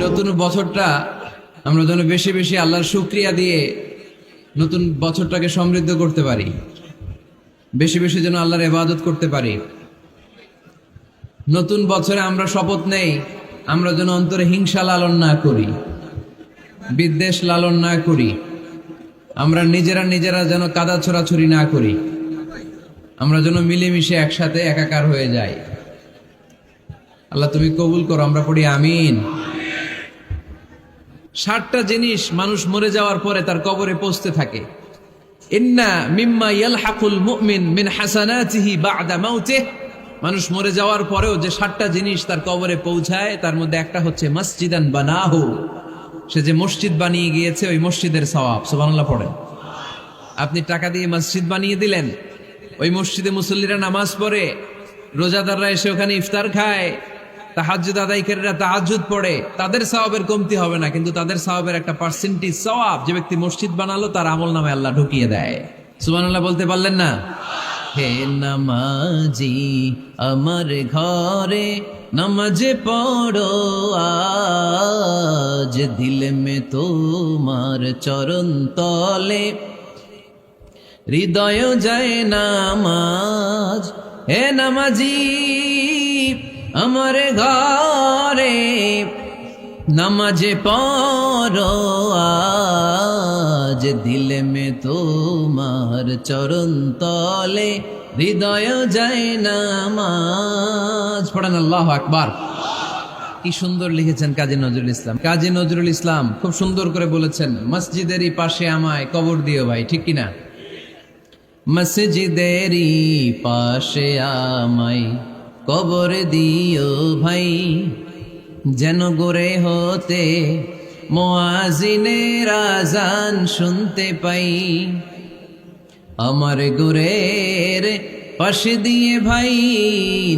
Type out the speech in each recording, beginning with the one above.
নতুন বছরটা আমরা যেন বেশি বেশি আল্লাহর শুকরিয়া দিয়ে নতুন বছরটাকে সমৃদ্ধ করতে পারি, বেশি বেশি যেন আল্লাহর ইবাদত করতে পারি। নতুন বছরে আমরা শপথ নেই, আমরা যেন অন্তরে হিংসা লালন না করি, বিদ্বেষ লালন না করি, আমরা নিজেরা যেন কাদা ছোড়াছুরি না করি, আমরা যেন মিলেমিশে একসাথে একাকার হয়ে যাই। আল্লাহ তুমি কবুল করো, আমরা পড়ি আমিন। 60টা জিনিস মানুষ মরে যাওয়ার পরে তার কবরে পৌঁছতে থাকে। ইন্না মিম্মা ইয়ালহাকুল মুমিন মিন হাসানাতিহি বা'দা মাউতিহি, মানুষ মরে যাওয়ার পরেও যে 60টা জিনিস তার কবরে পৌঁছায় তার মধ্যে একটা হচ্ছে মসজিদান বানাহু, সে যে মসজিদ বানিয়ে গিয়েছে ওই মসজিদের সওয়াব। সুবহানাল্লাহ পড়েন। আপনি টাকা দিয়ে মসজিদ বানিয়ে দিলেন, ওই মসজিদে মুসল্লিরা নামাজ পড়ে, রোজাদাররা এসে ওখানে ইফতার খায়, তাহাজ্জুদ আদায়কারীরা তাহাজ্জুদ পড়ে, তাদের সওয়াবের কমতি হবে না, কিন্তু তাদের সওয়াবের একটা পার্সেন্টেজ সওয়াব যে ব্যক্তি মসজিদ বানালো তার আমলনামায় আল্লাহ ঢুকিয়ে দেয়। সুবহানাল্লাহ বলতে পারলেন না? হে নামাজি আমার ঘরে নামাজ পড়ো আজ, দিল মে তোমার চরণ তলে হৃদয় যায় নামাজ। হে নামাজি আমার ঘরে নামাজ পড়ো আজ, দিল মে তোমার চরণ তলে হৃদয় যায় নামাজ। পড়েন আল্লাহু আকবার। কি সুন্দর লিখেছেন কাজী নজরুল ইসলাম। কাজী নজরুল ইসলাম খুব সুন্দর করে বলেছেন, মসজিদেরই পাশে আমায় কবর দিও ভাই, ঠিক কিনা? মসজিদেরই পাশে আমায় কবর দিও ভাই, যেন গোরে হতে মুয়াজ্জিনের আযান শুনতে পাই। আমার গোরের পাশে দিয়ে ভাই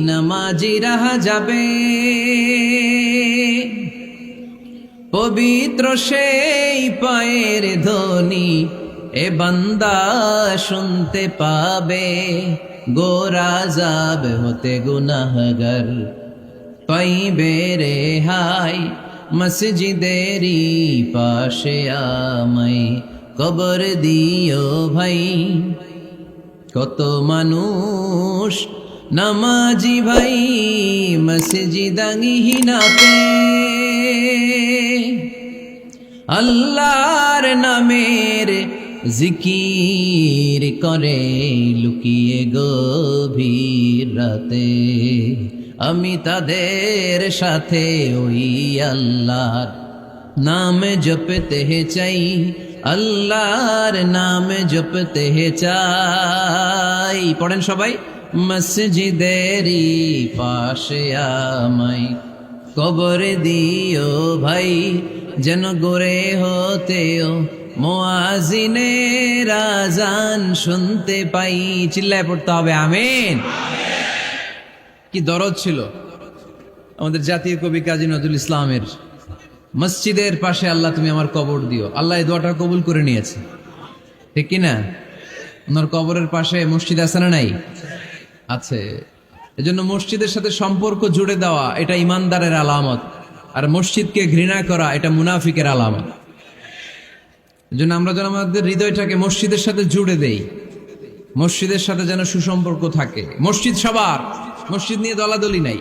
নামাজিরা যাবে, পবিত্র সেই পায়ের ধ্বনি এ বান্দা শুনতে পাবে। গোরা যাব হতে গুনাহগার পাইবে রেহাই, মসজিদেরই পাশে আমায় কবর দিও ভাই। কত মানুষ নামাজি ভাই মসজিদাঙ্গিহীনাতে, আল্লাহর নামের জিকির করে লুকিয়ে গভীর রাতে। আমি তাদের সাথে ওই আল্লাহর নাম জপতে চাই, আল্লাহর নাম জপতে চাই। পড়েন সবাই, মসজিদেরই পাশে আমায় কবর দিও ভাই, যেন গোরে হতেও মুয়াজ্জিনের আযান শুনতে পাই। চিল্লায় পড়তে হবে আমিন। কি দরদ ছিল আমাদের জাতীয় কবি কাজী নজরুল ইসলামের, মসজিদের পাশে আল্লাহ তুমি আমার কবর দিও। আল্লাহ এই দোয়াটা কবুল করে নিয়েছে, ঠিক কিনা? ওনার কবরের পাশে মসজিদ আছে না নাই? আছে। এজন্য মসজিদের সাথে সম্পর্ক জুড়ে দেওয়া এটা ইমানদারের আলামত, আর মসজিদকে ঘৃণা করা এটা মুনাফিকের আলামত। এজন্য আমরা যেন আমাদের হৃদয়টাকে মসজিদের সাথে জুড়ে দেই, মসজিদের সাথে যেন সুসম্পর্ক থাকে। মসজিদ সবার, মসজিদ নিয়ে দলাদলি নাই।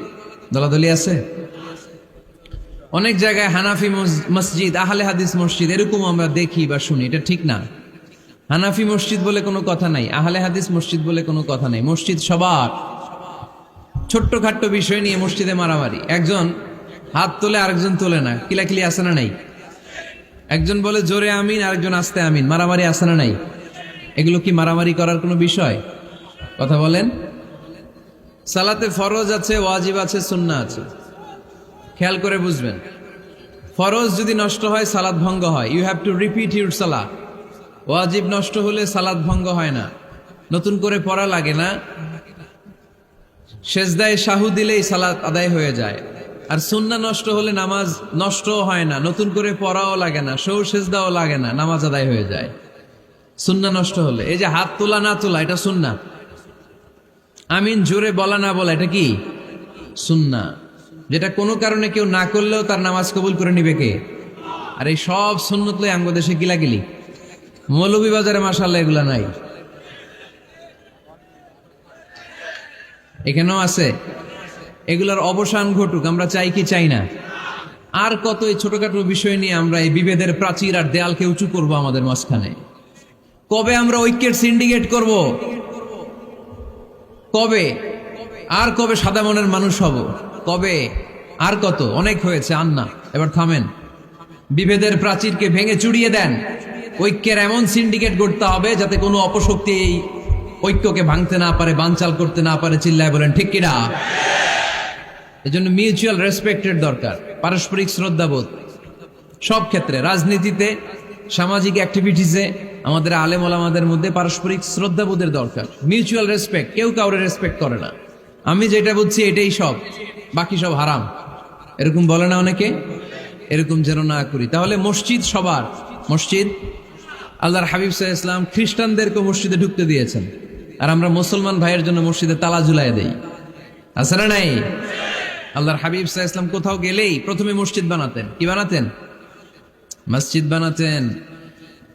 দলাদলি আছে? অনেক জায়গায় হানাফি মসজিদ, আহলে হাদিস মসজিদ এরকম আমরা দেখি বা শুনি, এটা ঠিক না। হানাফি মসজিদ বলে কোনো কথা নাই, আহলে হাদিস মসজিদ বলে কোনো কথা নাই। মসজিদ সবার। ছোট্ট খাট্ট বিষয় নিয়ে মসজিদে মারামারি, একজন হাত তোলে আরেকজন তোলে না, কিলাকিলি আছে না নাই? একজন বলে জোরে আমিন, আরেকজন আস্তে আমিন, মারামারি আছে না নাই? এগুলো কি মারামারি করার কোনো বিষয়? কথা বলেন। সালাতে ফরজ আছে, ওয়াজিব আছে, সুন্নাহ আছে। খেয়াল করে বুঝবেন, ফরজ যদি নষ্ট হয় সালাত ভঙ্গ হয়, you have to repeat your salat. ওয়াজিব নষ্ট হলে সালাত ভঙ্গ হয় না, নতুন করে পড়া লাগে না, সেজদায় শাহু দিলেই সালাত আদায় হয়ে যায়। আর সুন্নাহ নষ্ট হলে নামাজ নষ্টও হয় না, নতুন করে পড়াও লাগে না, সৌ সেজদাও লাগে না, নামাজ আদায় হয়ে যায় সুন্নাহ নষ্ট হলে। এই যে হাত তোলা না তোলা, এটা সুন্নাহ। আমিন জোরে বলা না বলা, এটা কি সুন্নাহ, যেটা কোনো কারণে কেউ না করলেও তার নামাজ কবুল করে নিবে কে? আর এই সব সুন্নত লই আমগো দেশে গিলাগিলি। মৌলভীবাজারে মাশাআল্লাহ এগুলা নাই, এখানেও আছে। এগুলার অবসান ঘটুক, আমরা চাই কি চাই না? আর কত এই ছোটখাটো বিষয় নিয়ে আমরা এই বিভেদের প্রাচীর আর দেয়ালকে উঁচু করব আমাদের মাঝখানে? কবে আমরা ঐক্যের সিন্ডিকেট করব? কবে? আর কবে সাদা মনের মানুষ হব? কবে? আর কত? অনেক হয়েছে, আর না, এবার থামেন। বিভেদের প্রাচীরকে ভেঙে চুড়িয়ে দেন। ঐক্যের এমন সিন্ডিকেট করতে হবে যাতে কোনো অপশক্তি এই ঐক্যকে ভাঙতে না পারে, বানচাল করতে না পারে। চিল্লায় বলেন ঠিক কিনা? এজন্য মিউচুয়াল রেসপেক্টের দরকার, পারস্পরিক শ্রদ্ধাবোধ সব ক্ষেত্রে, রাজনীতিতে, সামাজিক অ্যাক্টিভিটিসে, আমাদের আলেম ওলামাদের মধ্যে পারস্পরিক শ্রদ্ধাবোধের দরকার, মিউচুয়াল রেসপেক্ট। কেউ কাউরে রেসপেক্ট করে না, আমি যেটা বুঝছি এটাই সব, বাকি সব হারাম, এরকম বলে না অনেকে? এরকম যেন না করি। তাহলে মসজিদ সবার। মসজিদ, আল্লাহর হাবিব সাল্লাল্লাহু আলাইহি ওয়াসাল্লাম খ্রিস্টানদেরকে মসজিদে ঢুকতে দিয়েছেন, আর আমরা মুসলমান ভাইয়ের জন্য মসজিদে তালা ঝুলাই দেই, আছে না নাই? আল্লাহর হাবিব সাল্লাল্লাহু আলাইহি ওয়াসাল্লাম কোথাও গেলেই প্রথমে মসজিদ বানাতেন। কি বানাতেন? মসজিদ বানাতেন।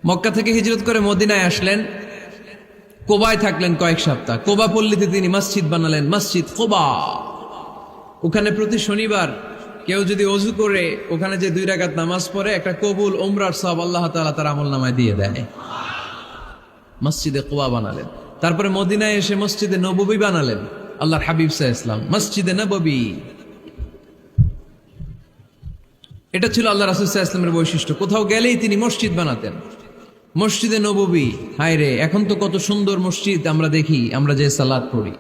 মক্কা থেকে হিজরত করে মদিনায় আসলেন, কোবায় থাকলেন কয়েক সপ্তাহ। কোবা পল্লীতে তিনি মসজিদ বানালেন, মসজিদ কোবা। ওখানে প্রতি শনিবার কেউ যদি অজু করে ওখানে যে 2 রাকাত নামাজ পড়ে, একটা কবুল উমরার সওয়াব আল্লাহ তাআলা তার আমলনামায় দিয়ে দেয়। মসজিদে কোবা বানালেন। তারপরে মদিনায় এসে মসজিদে নববী বানালেন আল্লাহর হাবিব সাল্লাল্লাহু আলাইহি ওয়াসাল্লাম, মসজিদে নববী। এটা ছিল আল্লাহ রাসূল সাল্লাল্লাহু আলাইহি ওয়াসাল্লামের বৈশিষ্ট্য। কোথাও গেলেই তিনি মসজিদ বানাতেন, মসজিদে নববী। হায় রে, এখন তো কত সুন্দর মসজিদ আমরা দেখি, আমরা যে সালাত পড়ি।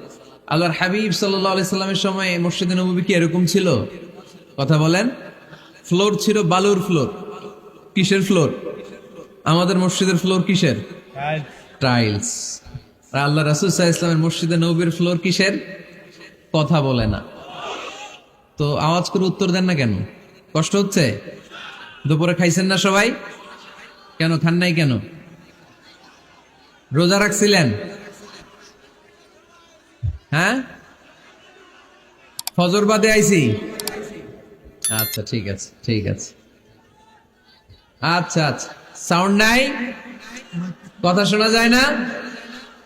আল্লাহর হাবিব সাল্লাল্লাহু আলাইহি সাল্লামের সময় মসজিদে নববী কি এরকম ছিল? কথা বলেন। ফ্লোর ছিল বালুর ফ্লোর। কিসের ফ্লোর? আমাদের মসজিদের ফ্লোর কিসের? টাইলস। আর আল্লাহ রাসূল সাল্লাল্লাহু আলাইহি ওয়াসাল্লামের মসজিদে নববীর ফ্লোর কিসের? কথা বলে না। তো আওয়াজ করে উত্তর দেন না কেন? কষ্ট হচ্ছে? দুপুরে খাইছেন না সবাই? কেন খান নাই কেন? রোজা রাখছিলেন? হ্যাঁ, ফজর বাদে আইছি। আচ্ছা ঠিক আছে, ঠিক আছে। আচ্ছা আচ্ছা, সাউন্ড নাই, কথা শোনা যায় না,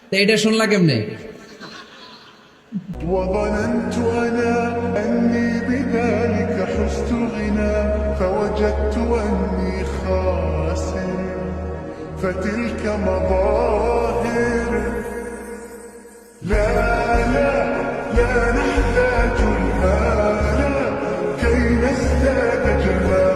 তো এটা শুনলা কেমনে? وظننت أنا أني بذلك حزت غنى فوجدت أني خاسر فتلك مظاهر لا لا لا نحتاج المال كي نزداد جمالا